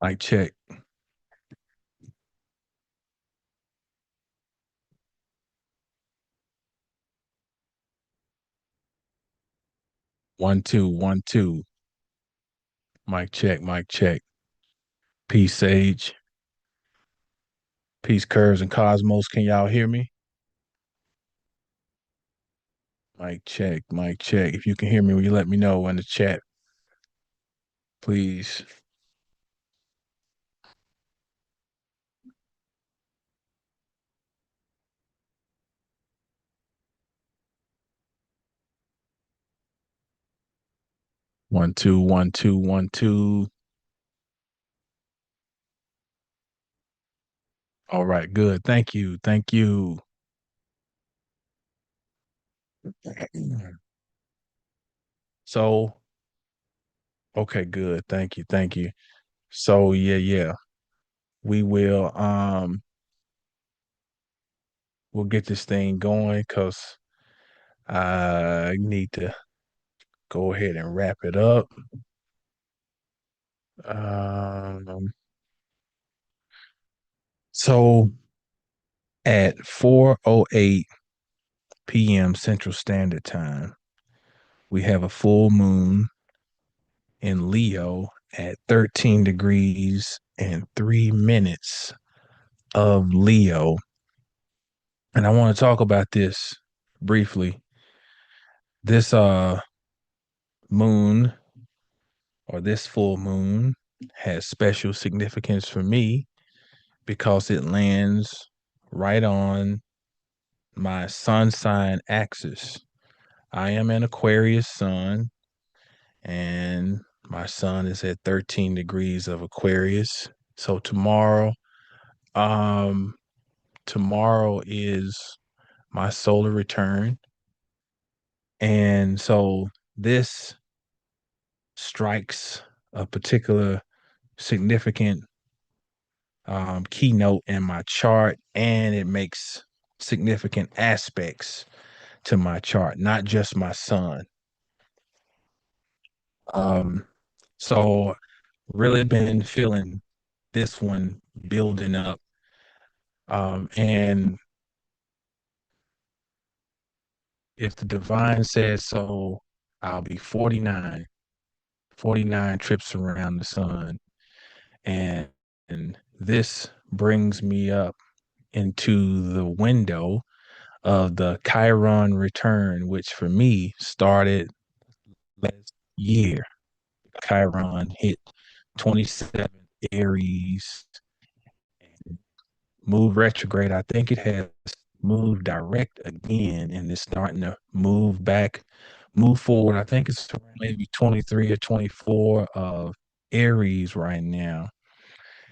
Mic check. 1 2 1 2. Mic check. Mic check. Peace, Sage. Peace, Curves and Cosmos. Can y'all hear me? Mic check. Mic check. If you can hear me, will you let me know in the chat, please? One two 1 2 1 2. All right, good. Thank you. Thank you. So, okay, good. Thank you. Thank you. So, yeah. We will we'll get this thing going because I need to go ahead and wrap it up. Um, so at 4:08 p.m. Central Standard Time, we have a full moon in Leo at 13 degrees and 3 minutes of Leo. And I want to talk about this briefly. This moon or this full moon has special significance for me because it lands right on my sun sign axis. I am an Aquarius sun, and my sun is at 13 degrees of Aquarius. So um, tomorrow is my solar return. And so this strikes a particular significant keynote in my chart, and it makes significant aspects to my chart, not just my sun. Um, so really been feeling this one building up. And if the divine says so, I'll be 49 trips around the sun. And, and this brings me up into the window of the Chiron return, which for me started last year. Chiron hit 27 Aries, move retrograde. I think it has moved direct again and it's starting to move back, move forward. I think it's maybe 23 or 24 of Aries right now.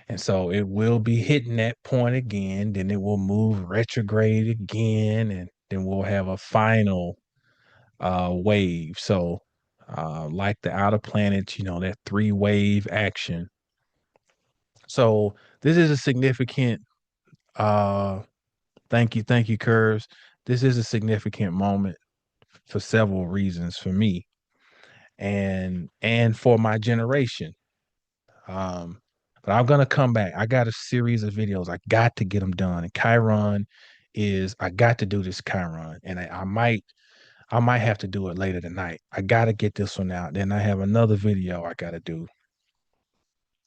And so it will be hitting that point again. Then it will move retrograde again. And then we'll have a final wave. So, like the outer planets, that three-wave action. So this is a significant uh thank you, Curves. This is a significant moment for several reasons for me and for my generation. Um, but I'm gonna come back. I got a series of videos. I got to get them done. And Chiron I got to do this Chiron, and I might have to do it later tonight. I gotta get this one out. Then I have another video I gotta do.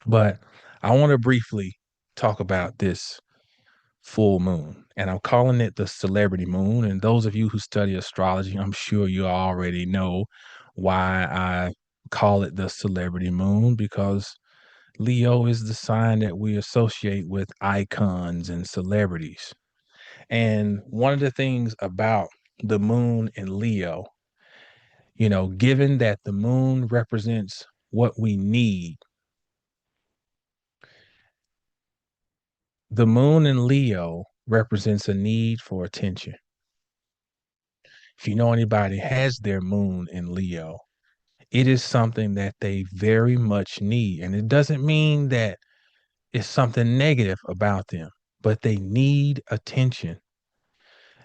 But I want to briefly talk about this full moon, and I'm calling it the celebrity moon. And those of you who study astrology, I'm sure you already know why I call it the celebrity moon, because Leo is the sign that we associate with icons and celebrities. And one of the things about the moon in Leo, given that the moon represents what we need, the moon in Leo represents a need for attention. If you know anybody has their moon in Leo, it is something that they very much need. And it doesn't mean that it's something negative about them, but they need attention.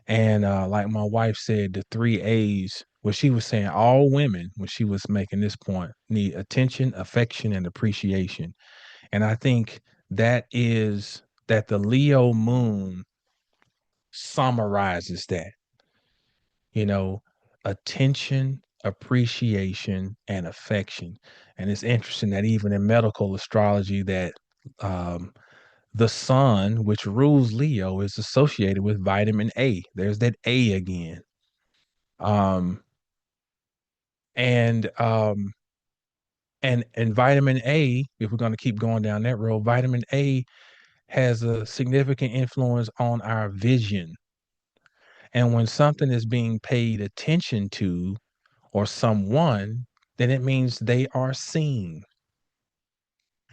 And like my wife said, the three A's, what she was saying, all women, when she was making this point, need attention, affection, and appreciation. And I think that the Leo moon summarizes that, you know, attention, appreciation, and affection. And it's interesting that even in medical astrology that um, the sun, which rules Leo, is associated with vitamin A. There's that A again. Um, and and vitamin A, if we're going to keep going down that road, vitamin A has a significant influence on our vision. And when something is being paid attention to or someone, then it means they are seen.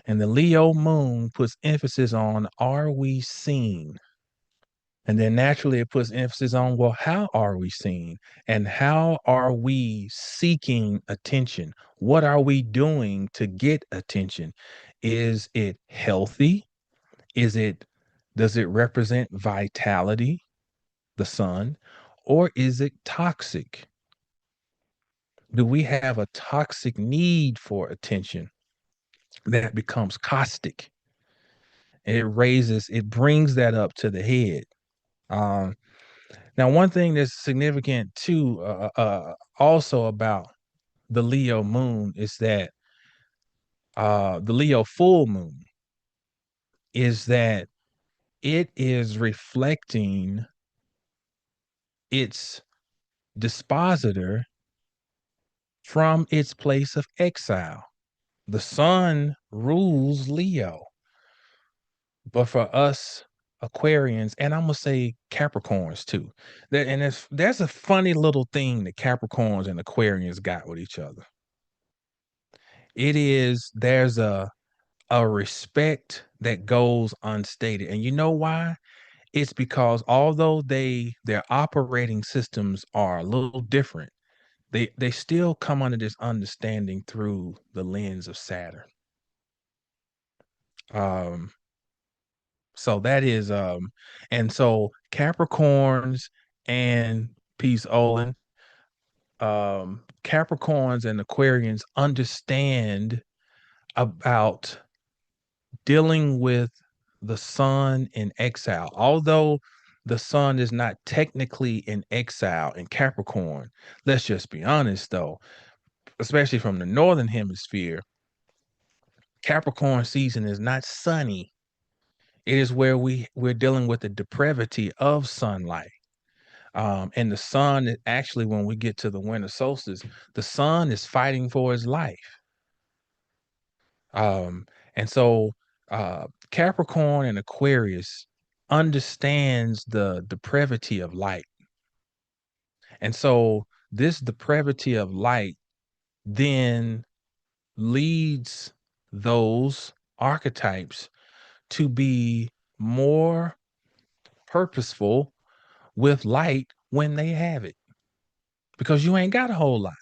And the Leo moon puts emphasis on, are we seen? And then naturally it puts emphasis on, well, how are we seen? And how are we seeking attention? What are we doing to get attention? Is it healthy? Is it, does it represent vitality, the sun, or is it toxic? Do we have a toxic need for attention that becomes caustic? It brings that up to the head. Um, Now, one thing that's significant too, also about the Leo moon is that the Leo full moon is that it is reflecting its dispositor from its place of exile. The sun rules Leo, but for us Aquarians, and I'm gonna say Capricorns too, and there's a funny little thing that Capricorns and Aquarians got with each other. There's a respect that goes unstated. And you know why? It's because although their operating systems are a little different, they still come under this understanding through the lens of Saturn. Um so that is and so Capricorns and Peace Olin, Capricorns and Aquarians understand about dealing with the sun in exile. Although the sun is not technically in exile in Capricorn, let's just be honest though, especially from the northern hemisphere, Capricorn season is not sunny. It is where we're dealing with the depravity of sunlight. And the sun actually, when we get to the winter solstice, the sun is fighting for his life. Um, and so Capricorn and Aquarius understands the depravity of light. And so this depravity of light then leads those archetypes to be more purposeful with light when they have it, because you ain't got a whole lot.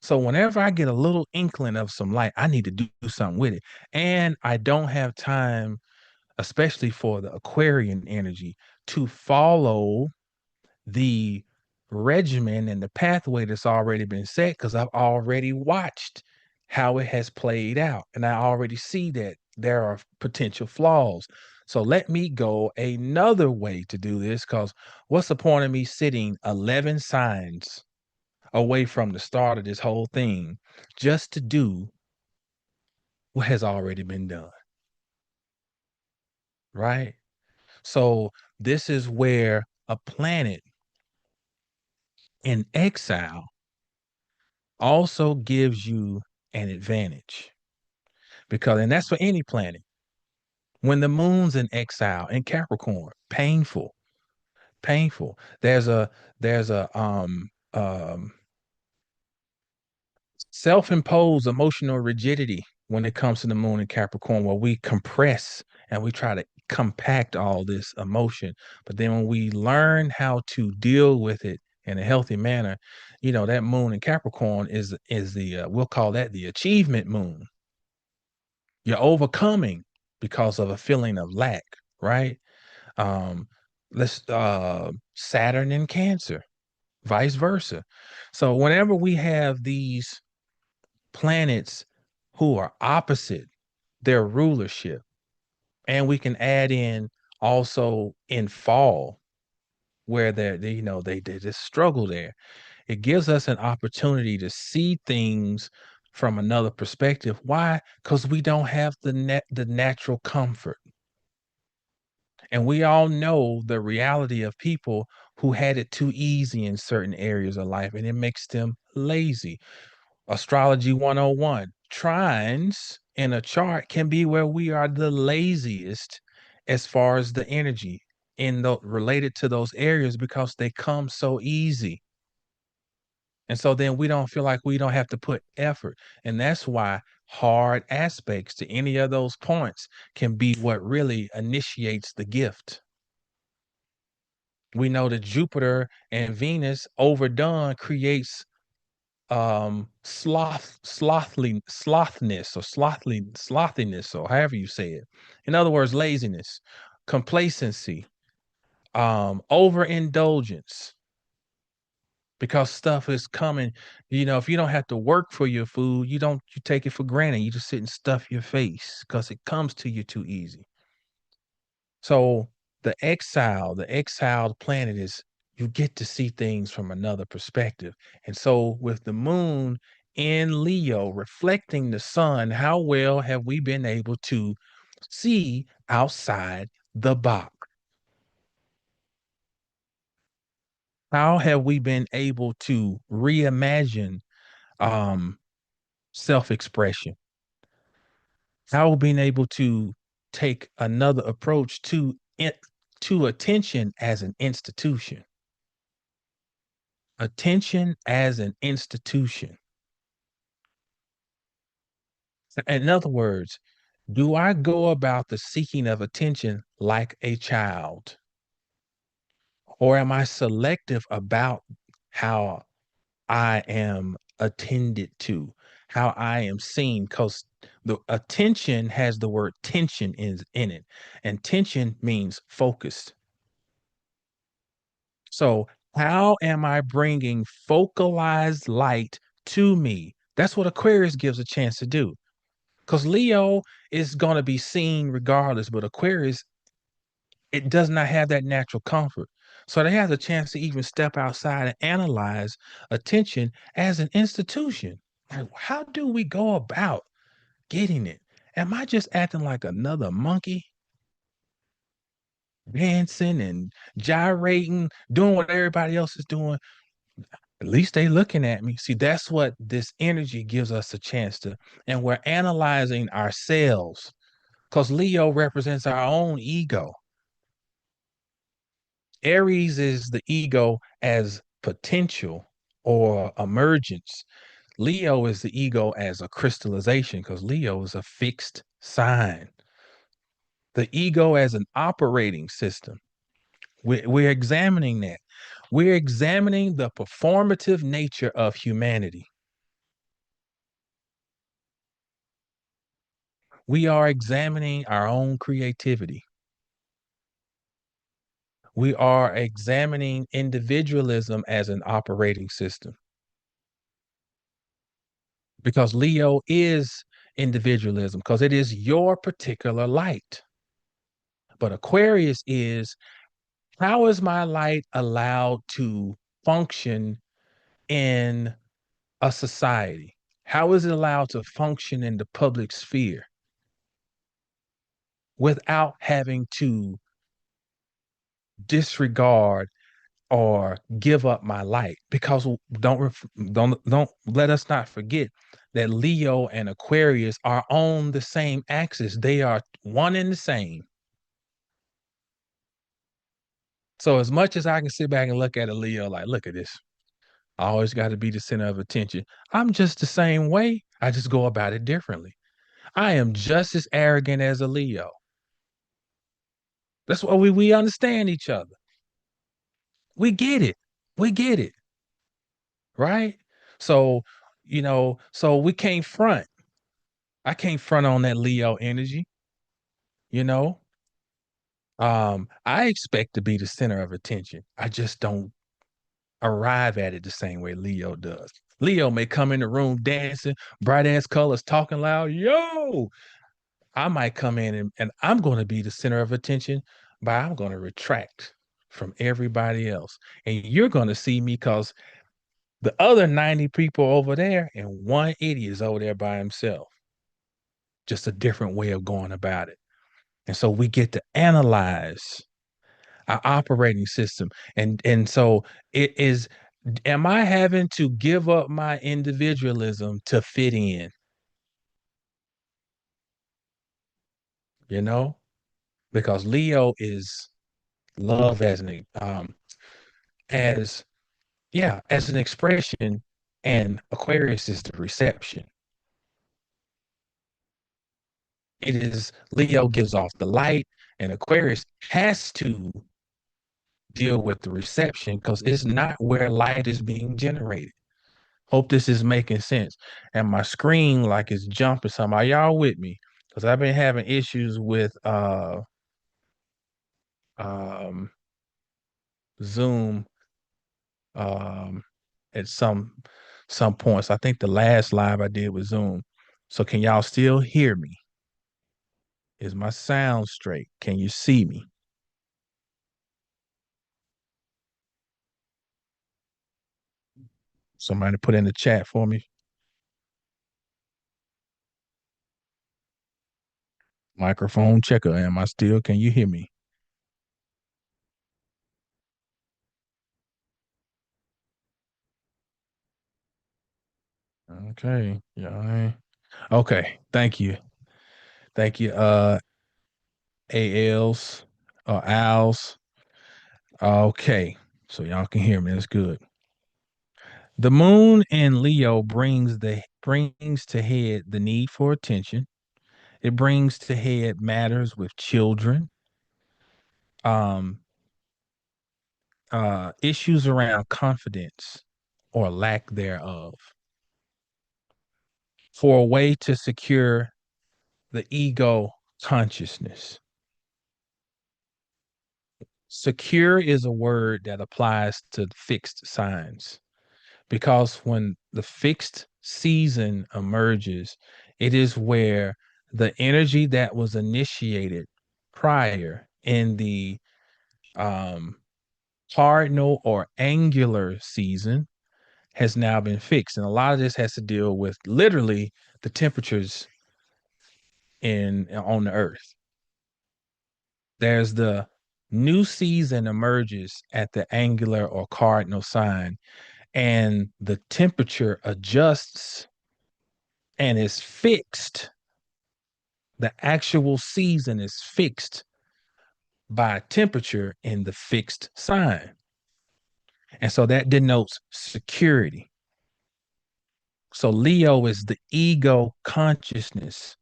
So whenever I get a little inkling of some light, I need to do something with it. And I don't have time, especially for the Aquarian energy, to follow the regimen and the pathway that's already been set, because I've already watched how it has played out. And I already see that there are potential flaws. So let me go another way to do this, because what's the point of me sitting 11 signs away from the start of this whole thing just to do what has already been done, right? So this is where a planet in exile also gives you an advantage, because, and that's for any planet. When the moon's in exile in Capricorn, painful, painful. There's a self-imposed emotional rigidity when it comes to the moon in Capricorn, where we compress and we try to compact all this emotion. But then when we learn how to deal with it in a healthy manner, that moon in Capricorn is the we'll call that the achievement moon. You're overcoming because of a feeling of lack, right? Um, let's Saturn in Cancer, vice versa. So whenever we have these planets who are opposite, their rulership. And we can add in also in fall where they just struggle there. It gives us an opportunity to see things from another perspective. Why? Because we don't have the natural comfort. And we all know the reality of people who had it too easy in certain areas of life, and it makes them lazy. Astrology 101. Trines in a chart can be where we are the laziest as far as the energy in the related to those areas because they come so easy. And so then we don't feel like we don't have to put effort. And that's why hard aspects to any of those points can be what really initiates the gift. We know that Jupiter and Venus overdone creates slothiness or however you say it. In other words, laziness, complacency, overindulgence, because stuff is coming. If you don't have to work for your food, you take it for granted. You just sit and stuff your face because it comes to you too easy. So the exiled planet is you get to see things from another perspective. And so with the moon in Leo reflecting the sun, how well have we been able to see outside the box? How have we been able to reimagine um self-expression? How have we been able to take another approach to attention as an institution? Attention as an institution. In other words, do I go about the seeking of attention like a child? Or am I selective about how I am attended to, how I am seen? Because the attention has the word tension in it, and tension means focused. So, how am I bringing focalized light to me? That's what Aquarius gives a chance to do. Because Leo is going to be seen regardless, but Aquarius, it does not have that natural comfort. So they have the chance to even step outside and analyze attention as an institution. Like, how do we go about getting it? Am I just acting like another monkey, dancing and gyrating, doing what everybody else is doing? At least they looking at me. See, that's what this energy gives us a chance to. And we're analyzing ourselves because Leo represents our own ego. Aries is the ego as potential or emergence. Leo is the ego as a crystallization because Leo is a fixed sign. The ego as an operating system. We're examining that. We're examining the performative nature of humanity. We are examining our own creativity. We are examining individualism as an operating system because Leo is individualism because it is your particular light. But Aquarius is how is my light allowed to function in a society? How is it allowed to function in the public sphere without having to disregard or give up my light? Because don't let us not forget that Leo and Aquarius are on the same axis. They are one and the same. So as much as I can sit back and look at a Leo, like, look at this. I always got to be the center of attention. I'm just the same way. I just go about it differently. I am just as arrogant as a Leo. That's why we understand each other. We get it. We get it. Right? So, so we can't front. I can't front on that Leo energy, you know? I expect to be the center of attention. I just don't arrive at it the same way Leo does. Leo may come in the room dancing, bright ass colors, talking loud. Yo, I might come in and I'm going to be the center of attention, but I'm going to retract from everybody else. And you're going to see me because the other 90 people over there and one idiot is over there by himself. Just a different way of going about it. And so we get to analyze our operating system. And so it is, am I having to give up my individualism to fit in? You know? Because Leo is love as as an expression, and Aquarius is the reception. It is Leo gives off the light, and Aquarius has to deal with the reception because it's not where light is being generated. Hope this is making sense. And my screen like is jumping some. Are y'all with me? Because I've been having issues with um Zoom um at some points. I think the last live I did with Zoom. So can y'all still hear me? Is my sound straight? Can you see me? Somebody put in the chat for me. Microphone checker. Am I still? Can you hear me? Okay. Yeah. Okay. Thank you. Thank you. ALs or owls. Okay. So y'all can hear me. That's good. The moon in Leo brings to head the need for attention. It brings to head matters with children, um, issues around confidence or lack thereof, for a way to secure the ego consciousness. Secure is a word that applies to fixed signs because when the fixed season emerges, it is where the energy that was initiated prior in the um, cardinal or angular season has now been fixed. And a lot of this has to deal with literally the temperatures in on the earth. There's the new season emerges at the angular or cardinal sign, and the temperature adjusts and is fixed. The actual season is fixed by temperature in the fixed sign. And so that denotes security. So Leo is the ego consciousness,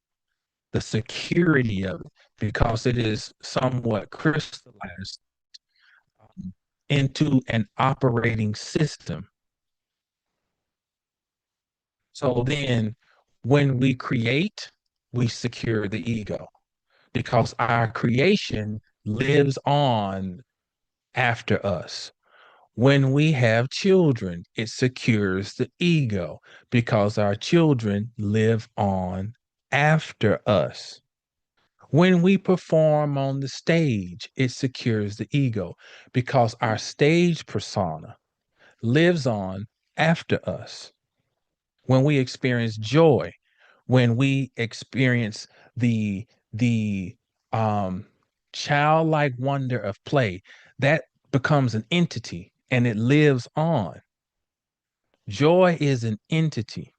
the security of it, because it is somewhat crystallized into an operating system. So then when we create, we secure the ego because our creation lives on after us. When we have children, it secures the ego because our children live on after us. When we perform on the stage, it secures the ego because our stage persona lives on after us. When we experience joy, when we experience the um childlike wonder of play, that becomes an entity and it lives on. Joy is an entity.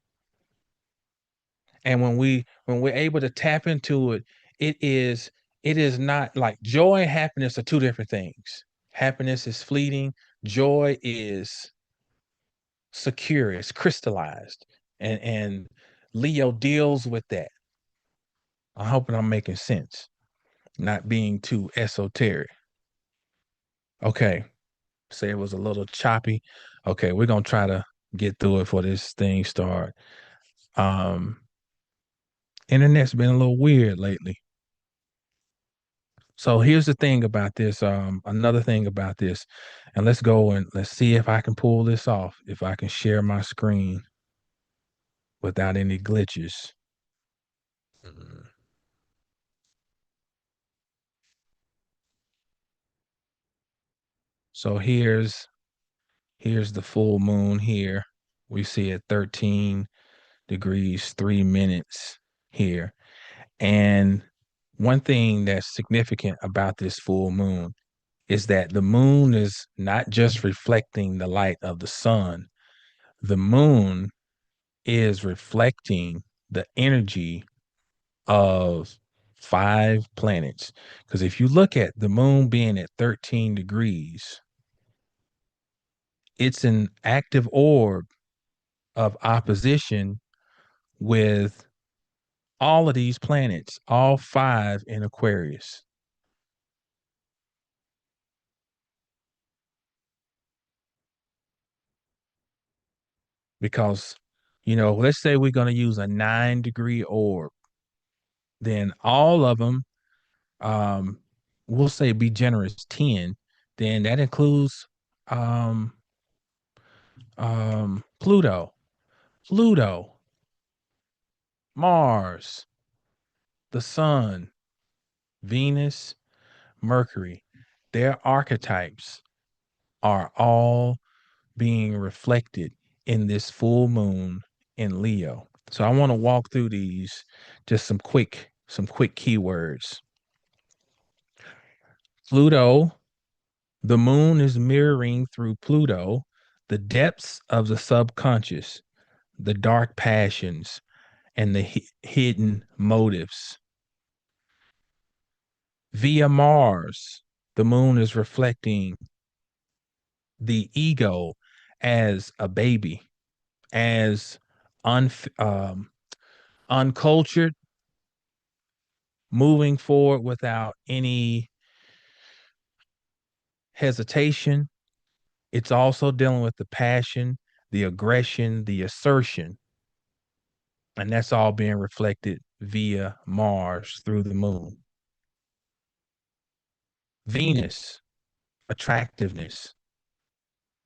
And when we're able to tap into it, it is it is not like joy and happiness are two different things. Happiness is fleeting, joy is secure, it's crystallized. And Leo deals with that. I'm hoping I'm making sense, not being too esoteric. Okay. Say it was a little choppy. Okay, we're gonna try to get through it for this thing start. Um, internet's been a little weird lately. So here's the thing about this. Another thing about this, and let's go and let's see if I can pull this off. If I can share my screen without any glitches. Mhm. So here's the full moon here. We see it 13 degrees 3 minutes here. And one thing that's significant about this full moon is that the moon is not just reflecting the light of the sun. The moon is reflecting the energy of five planets. Because if you look at the moon being at 13 degrees, it's an active orb of opposition with all of these planets, all five in Aquarius. Because, let's say we're going to use a 9-degree orb, then all of them, um, we'll say be generous, 10, then that includes um, Pluto, Pluto, Mars, the Sun, Venus, Mercury. Their archetypes are all being reflected in this full moon in Leo. So I want to walk through these, just some quick keywords. Pluto, the moon is mirroring through Pluto the depths of the subconscious, the dark passions, and the hidden motives. Via Mars, the moon is reflecting the ego as a baby, as uncultured, moving forward without any hesitation. It's also dealing with the passion, the aggression, the assertion, and that's all being reflected via Mars through the moon. Venus, attractiveness,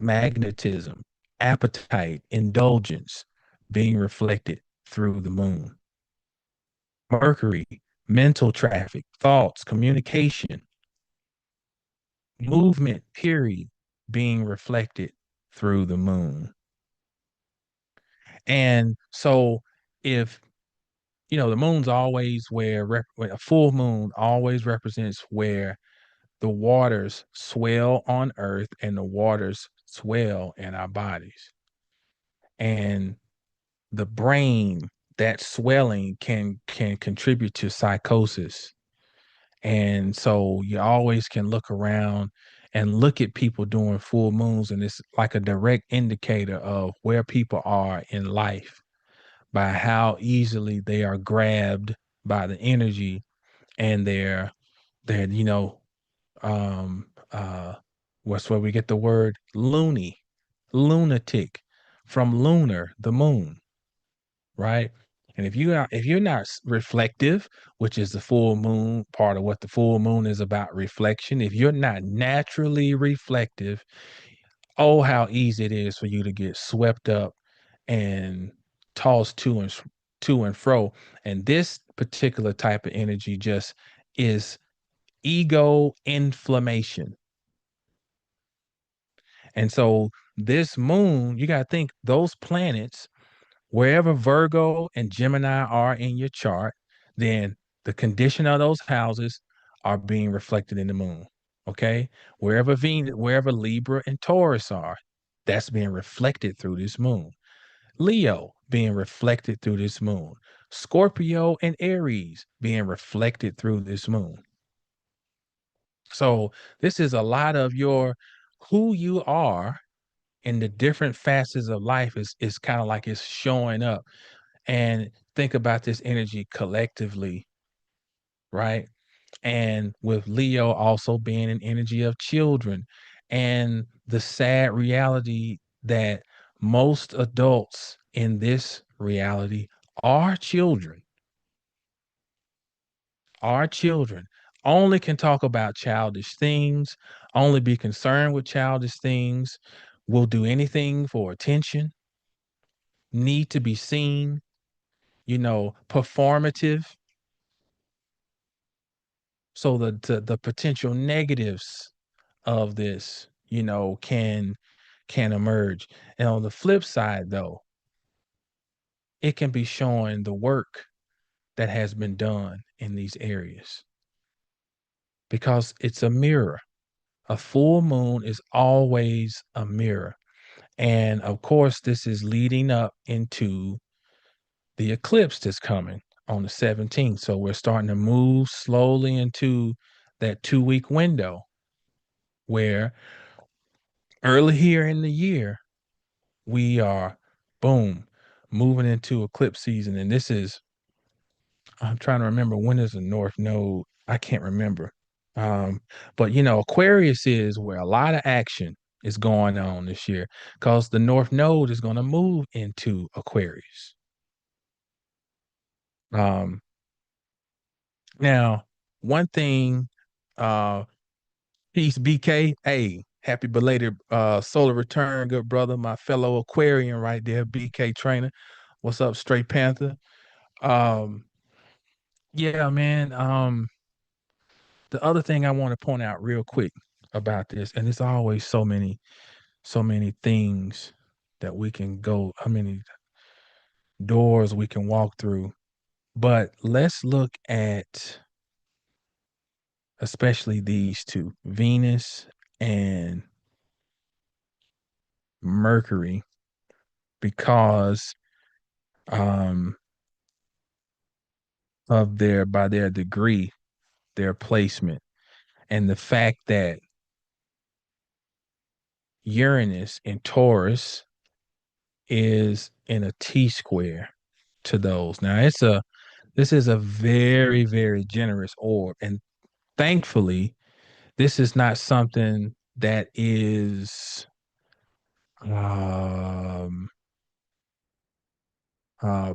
magnetism, appetite, indulgence being reflected through the moon. Mercury, mental traffic, thoughts, communication, movement, period, being reflected through the moon. And so, if the moon's always where a full moon always represents where the waters swell on earth and the waters swell in our bodies. And the brain, that swelling can contribute to psychosis. And so you always can look around and look at people during full moons, and it's like a direct indicator of where people are in life by how easily they are grabbed by the energy, and they're um uh what's where we get the word loony, lunatic, from lunar, the moon, right? And if you're not reflective, which is the full moon, part of what the full moon is about, reflection. If you're not naturally reflective, oh, how easy it is for you to get swept up and tossed to and fro. And this particular type of energy just is ego inflammation. And so this moon, you got to think those planets, wherever Virgo and Gemini are in your chart, then the condition of those houses are being reflected in the moon. Okay. Wherever Venus, wherever Libra and Taurus are, that's being reflected through this moon. Leo being reflected through this moon. Scorpio and Aries being reflected through this moon. So this is a lot of your who you are in the different facets of life is kind of like it's showing up. And think about this energy collectively, right? And with Leo also being an energy of children, and the sad reality that most adults in this reality are children, are children, only can talk about childish things, only be concerned with childish things, will do anything for attention, need to be seen, performative. So the potential negatives of this can emerge. And on the flip side, though, it can be showing the work that has been done in these areas because it's a mirror. A full moon is always a mirror. And of course, this is leading up into the eclipse that's coming on the 17th. So we're starting to move slowly into that 2 week window where early here in the year, we are boom, moving into eclipse season. And this is, I'm trying to remember when is the North Node. I can't remember. Um, but Aquarius is where a lot of action is going on this year because the North Node is going to move into Aquarius. Um, Now, one thing, uh, peace, BK. Hey, happy belated solar return, good brother, my fellow Aquarian right there, BK trainer. What's up, Straight Panther? Um, yeah, man. The other thing I want to point out real quick about this, and it's always so many things that we can go, how many doors we can walk through. But let's look at especially these two, Venus and Mercury, because um of their by their degree, their placement, and the fact that Uranus in Taurus is in a T square to those. Now this is a very, very generous orb. And thankfully, this is not something that is um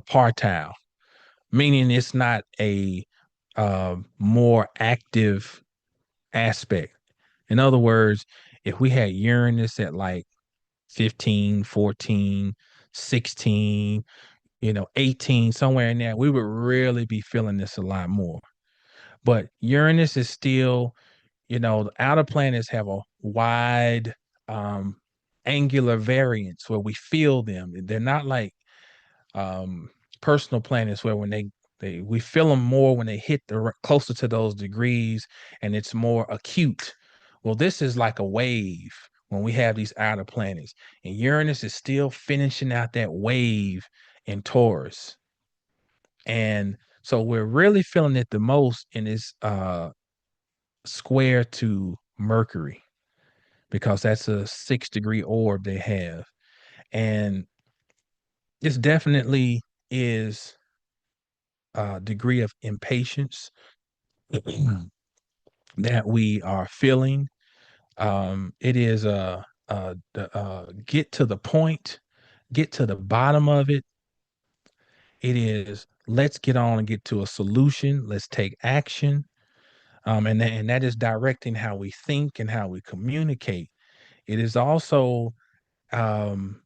partile, meaning it's not a more active aspect. In other words, if we had Uranus at like 15, 14, 16, 18, somewhere in there, we would really be feeling this a lot more. But Uranus is still, the outer planets have a wide um, angular variance where we feel them. They're not like um, personal planets where when they we feel them more when they hit closer to those degrees and it's more acute. Well, this is like a wave when we have these outer planets, and Uranus is still finishing out that wave in Taurus, and so we're really feeling it the most in this square to Mercury because that's a 6 degree orb they have, and this definitely is degree of impatience that we are feeling. It is get to the point, get to the bottom of it. It is let's get on and get to a solution. Let's take action. And that is directing how we think and how we communicate. It is also um,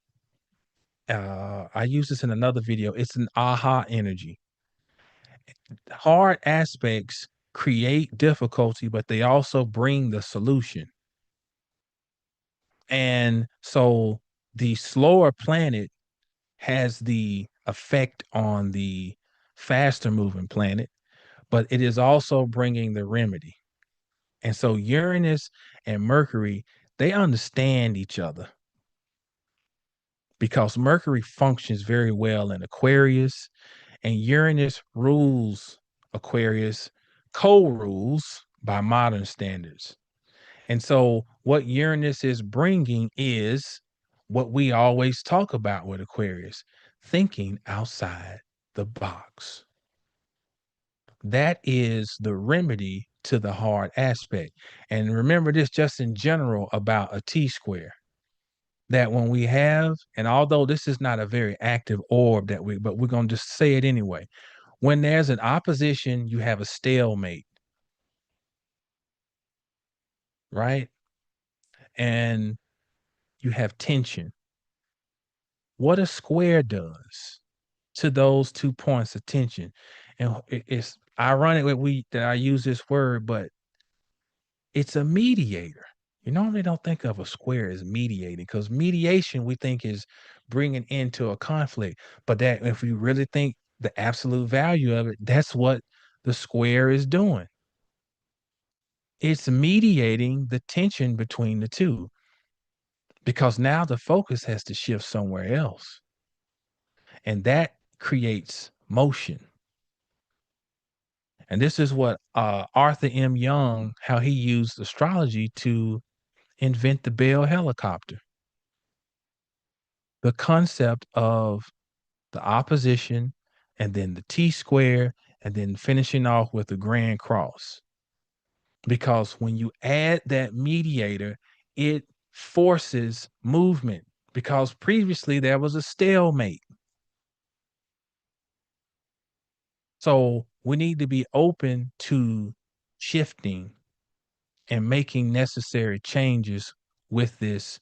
I use this in another video. It's an aha energy. Hard aspects create difficulty, but they also bring the solution. And so the slower planet has the effect on the faster moving planet, but it is also bringing the remedy. And so Uranus and Mercury, they understand each other because Mercury functions very well in Aquarius and Uranus rules Aquarius, co-rules by modern standards. And so, what Uranus is bringing is what we always talk about with Aquarius, thinking outside the box. That is the remedy to the hard aspect. And remember this just in general about a T square, that when we have, and although this is not a very active orb but we're going to just say it anyway. When there's an opposition, you have a stalemate, right? And you have tension. What a square does to those 2 points of tension, and it's ironic that I use this word, but it's a mediator. You normally don't think of a square as mediating because mediation we think is bringing into a conflict. But that if we really think the absolute value of it, that's what the square is doing. It's mediating the tension between the two because now the focus has to shift somewhere else. And that creates motion. And this is what Arthur M. Young, how he used astrology to invent the Bell helicopter. The concept of the opposition and then the T square and then finishing off with the grand cross. Because when you add that mediator, it forces movement because previously there was a stalemate. So we need to be open to shifting and making necessary changes with this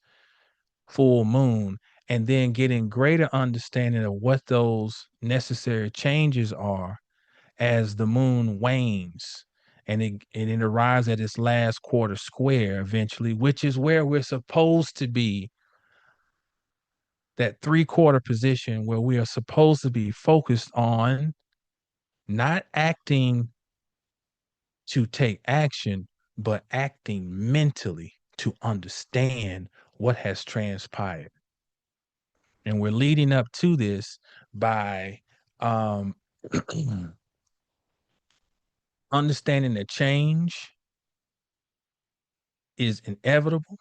full moon and then getting greater understanding of what those necessary changes are as the moon wanes and it arrives at its last quarter square eventually, which is where we're supposed to be, that three-quarter position where we are supposed to be focused on not acting to take action, but acting mentally to understand what has transpired. And we're leading up to this by um, understanding that change is inevitable.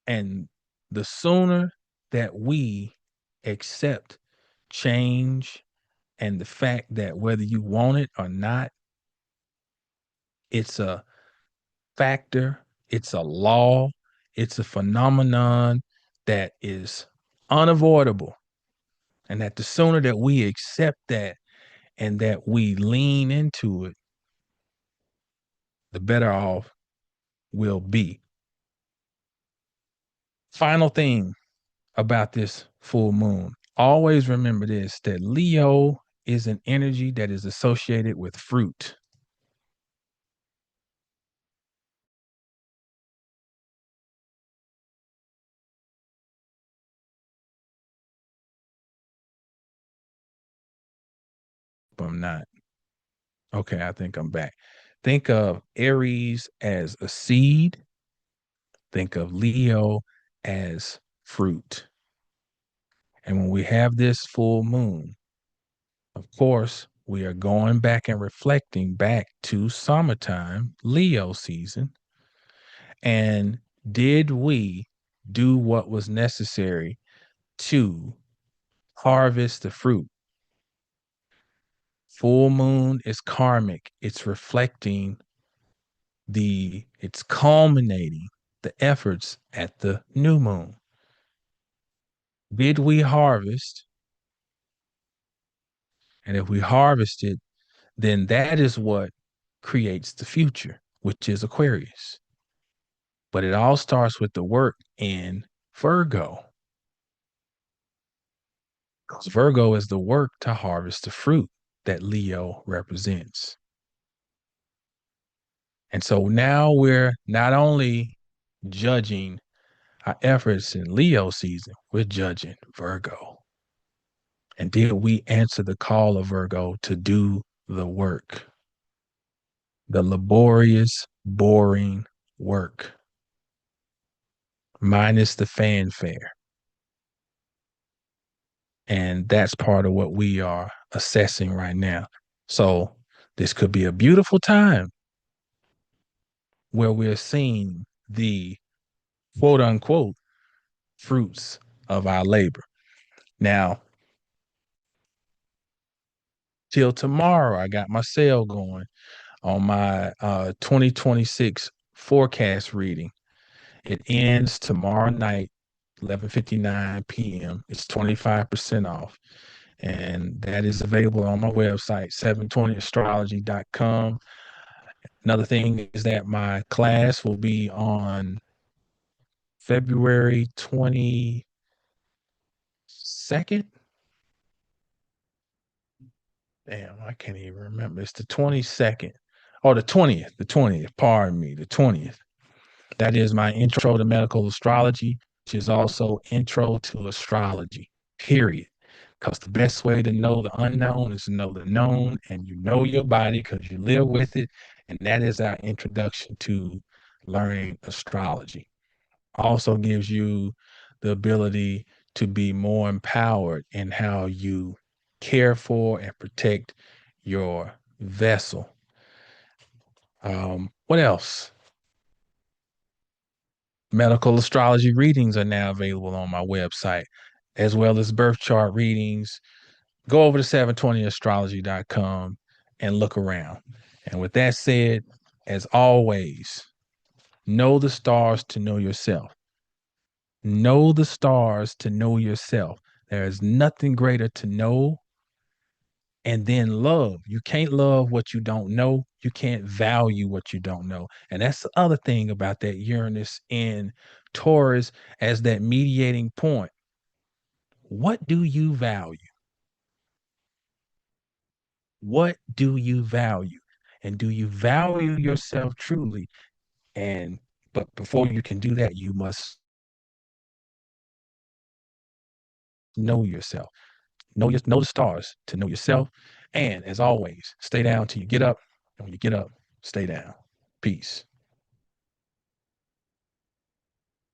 And the sooner that we accept change and the fact that whether you want it or not, it's a factor, it's a law, it's a phenomenon that is unavoidable. And that the sooner that we accept that and that we lean into it, the better off we'll be. Final thing about this full moon. Always remember this, that Leo is an energy that is associated with fruit. I'm not. Okay, I think I'm back. Think of Aries as a seed. Think of Leo as fruit. And when we have this full moon, of course, we are going back and reflecting back to summertime, Leo season. And did we do what was necessary to harvest the fruit? Full moon is karmic. It's reflecting it's culminating the efforts at the new moon. Did we harvest? And if we harvested, then that is what creates the future, which is Aquarius. But it all starts with the work in Virgo. Because Virgo is the work to harvest the fruit that Leo represents. And so now we're not only judging our efforts in Leo season, we're judging Virgo. And did we answer the call of Virgo to do the work? The laborious, boring work, minus the fanfare. And that's part of what we are assessing right now. So this could be a beautiful time where we're seeing the quote unquote fruits of our labor. Now, till tomorrow, I got my sale going on my 2026 forecast reading. It ends tomorrow night, 11:59 p.m. It's 25% off. And that is available on my website, 720astrology.com. Another thing is that my class will be on February 22nd. Damn, I can't even remember. It's the 22nd or the 20th, pardon me, the 20th. That is my intro to medical astrology, which is also intro to astrology, period. Because the best way to know the unknown is to know the known, and you know your body because you live with it. And that is our introduction to learning astrology. Also gives you the ability to be more empowered in how you care for and protect your vessel. What else? Medical astrology readings are now available on my website, as well as birth chart readings. Go over to 720astrology.com and look around. And with that said, as always, know the stars to know yourself. Know the stars to know yourself. There is nothing greater to know and then love. You can't love what you don't know. You can't value what you don't know. And that's the other thing about that Uranus in Taurus as that mediating point. What do you value? What do you value? And do you value yourself truly? And but before you can do that, you must know yourself. Know the stars to know yourself. And as always, stay down till you get up. And when you get up, stay down. Peace.